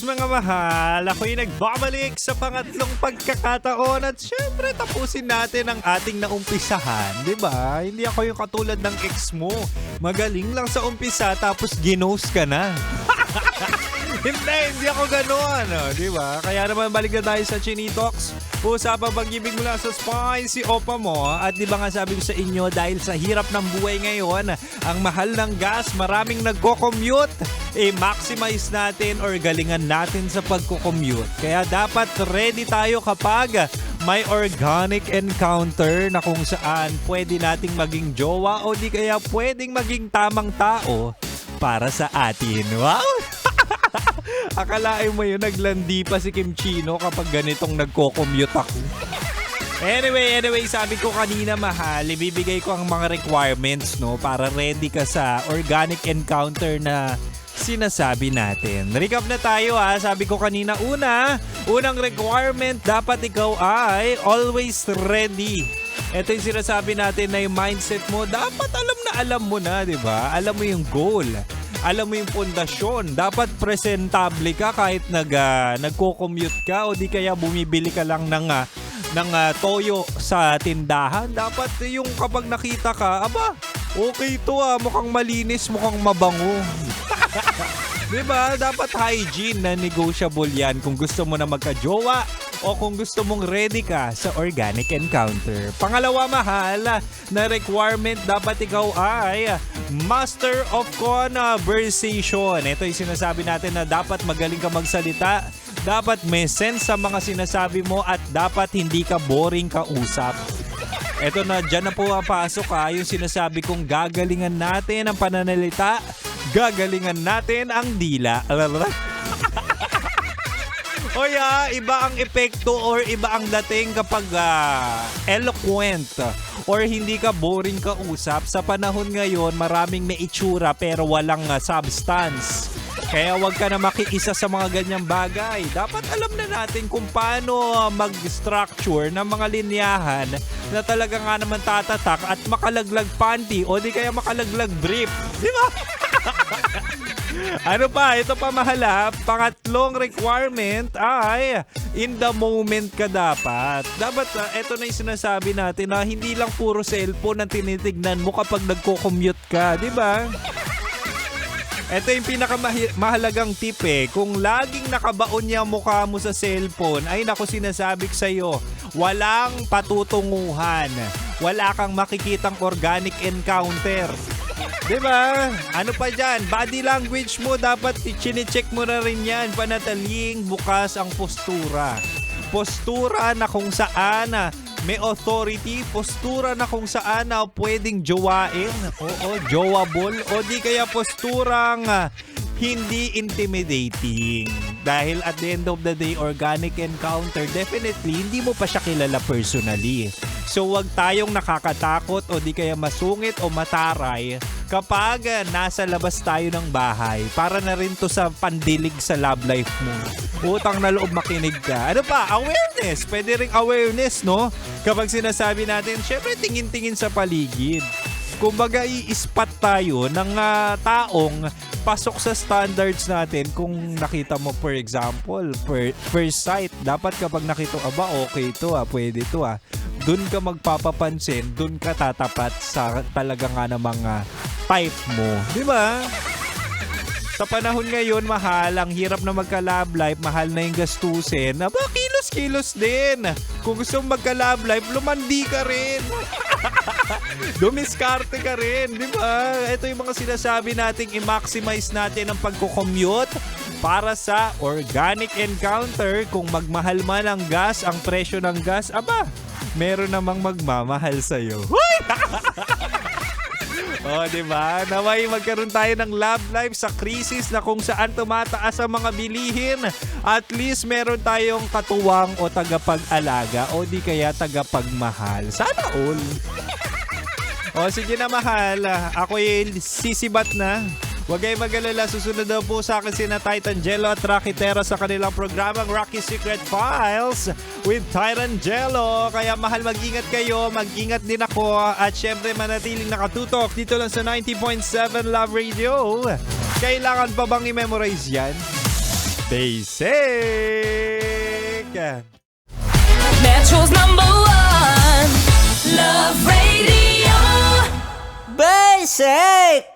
mga mahal, ako'y nagbabalik sa pangatlong pagkakataon at syempre tapusin natin ang ating naumpisahan, di ba? Hindi ako yung katulad ng ex mo. Magaling lang sa umpisa tapos ginost ka na. Hindi ako gano'n, di ba? Kaya naman balik na tayo sa Chinitox. Usapang pag-ibig mula sa spicy opa mo. At di ba nga sabi ko sa inyo, dahil sa hirap ng buhay ngayon, ang mahal ng gas, maraming nagko-commute. Maximize natin or galingan natin sa pagko-commute. Kaya dapat ready tayo kapag may organic encounter na kung saan pwede nating maging jowa o di kaya pwedeng maging tamang tao para sa atin. Wow! Akalain mo yun, naglandi pa si Kim Chino kapag ganitong nagko-commute ako. Anyway, sabi ko kanina mahal, ibibigay ko ang mga requirements no para ready ka sa organic encounter na sinasabi natin. Recap na tayo ha. Sabi ko kanina unang requirement, dapat ikaw ay always ready. Ito yung sinasabi natin na yung mindset mo, dapat alam mo na, di ba? Alam mo yung goal. Alam mo yung pundasyon. Dapat presentable ka kahit nagko-commute ka o di kaya bumibili ka lang ng toyo sa tindahan. Dapat yung kapag nakita ka, aba, okay to mukhang malinis, mukhang mabango. Diba? Dapat hygiene na negotiable yan kung gusto mo na magka-jowa o kung gusto mong ready ka sa organic encounter. Pangalawa mahal na requirement, dapat ikaw ay master of conversation. Ito yung sinasabi natin na dapat magaling ka magsalita, dapat may sense sa mga sinasabi mo at dapat hindi ka boring kausap. Ito na, dyan na po papasok yung sinasabi kong gagalingan natin ang pananalita, gagalingan natin ang dila. Iba ang epekto or iba ang dating kapag eloquent or hindi ka boring kausap. Sa panahon ngayon, maraming may itsura pero walang substance. Kaya wag ka na makiisa sa mga ganyang bagay. Dapat alam na natin kung paano mag-structure ng mga linyahan na talaga nga naman tatatak at makalaglag panty o di kaya makalaglag brief. Di ba? Ano pa? Ito pa mahala. Pangatlong requirement ay in the moment ka dapat. Dapat, ito na yung sinasabi natin na hindi lang puro cellphone ang tinitignan mo kapag nagko-commute ka. Di ba? Ito yung pinakamahalagang tip Kung laging nakabaon niya mukha mo sa cellphone, ay naku sinasabi ko sa'yo, walang patutunguhan. Wala kang makikitang organic encounter. Diba? Ano pa dyan? Body language mo, dapat i-check mo na rin yan. Panataling bukas ang postura. Postura na kung saan may authority, postura na kung saan pwedeng jowain. Oo, jowable. O di kaya posturang hindi intimidating. Dahil at the end of the day, organic encounter, definitely, hindi mo pa siya kilala personally. So, wag tayong nakakatakot o di kaya masungit o mataray kapag nasa labas tayo ng bahay. Para na rin to sa pandilig sa love life mo. Utang na loob makinig ka. Ano pa? Awareness. Pwede ring awareness, no? Kapag sinasabi natin, syempre tingin-tingin sa paligid. Kumbaga i-spot tayo ng taong pasok sa standards natin. Kung nakita mo for example, first sight, dapat kapag nakita okay to pwede to dun ka magpapapansin, dun ka tatapat sa talaga nga ng mga type mo. Di ba? Sa panahon ngayon, mahal, ang hirap na magka-love life, mahal na yung gastusin. Aba, kilos-kilos din. Kung gusto mong magka-love life, lumandi ka rin. Dumiskarte ka rin, di ba? Ito yung mga sinasabi nating i-maximize natin ang pagko-commute para sa organic encounter. Kung magmahal man ang gas, ang presyo ng gas, aba, meron namang magmamahal sa'yo. Huy! Diba? Naway magkaroon tayo ng love life sa krisis na kung saan tumataas ang mga bilihin. At least meron tayong katuwang o tagapag-alaga o di kaya tagapagmahal. Sana all. Sige na mahal. Ako'y sisibat na. Huwag kayong mag-alala, susunod daw po sa akin sina Titangelo at Rocky Terra sa kanilang programang Rocky Secret Files with Titangelo. Kaya mahal, mag-ingat kayo, mag-ingat din ako at syempre manatiling nakatutok dito lang sa 90.7 Love Radio. Kailangan pa bang i-memorize yan? Basic! Metro's #1 Love Radio. Basic!